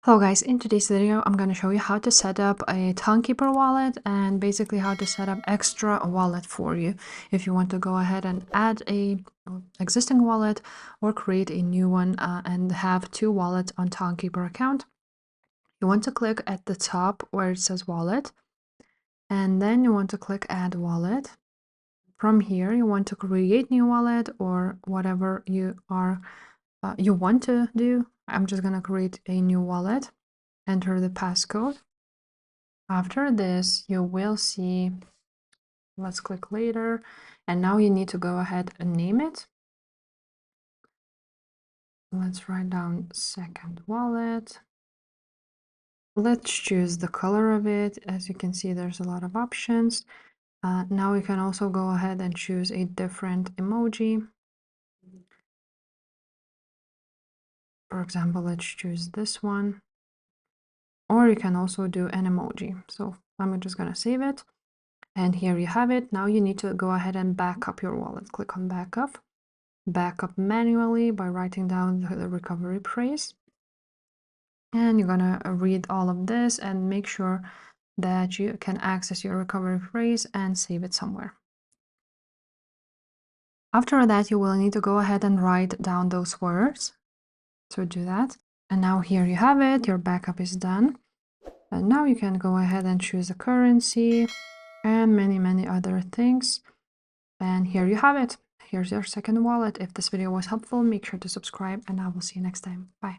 Hello guys, in today's video I'm going to show you how to set up a Tonkeeper wallet and basically how to set up extra wallet for you if you want to go ahead and add a existing wallet or create a new one and have two wallets on Tonkeeper account. You want to click at the top where it says wallet, and then you want to click add wallet. From here you want to create new wallet or whatever you want to do. I'm just going to create a new wallet. Enter the passcode. After this, you will see, let's click later, and now you need to go ahead and name it. Let's write down second wallet. Let's choose the color of it. As you can see, there's a lot of options. Now you can also go ahead and choose a different emoji. For example, let's choose this one. Or you can also do an emoji. So I'm just going to save it. And here you have it. Now you need to go ahead and back up your wallet. Click on backup. Backup manually by writing down the recovery phrase. And you're going to read all of this and make sure that you can access your recovery phrase and save it somewhere. After that, you will need to go ahead and write down those words. So do that. And now here you have it. Your backup is done. And now you can go ahead and choose a currency and many other things. And here you have it. Here's your second wallet. If this video was helpful, make sure to subscribe and I will see you next time. Bye.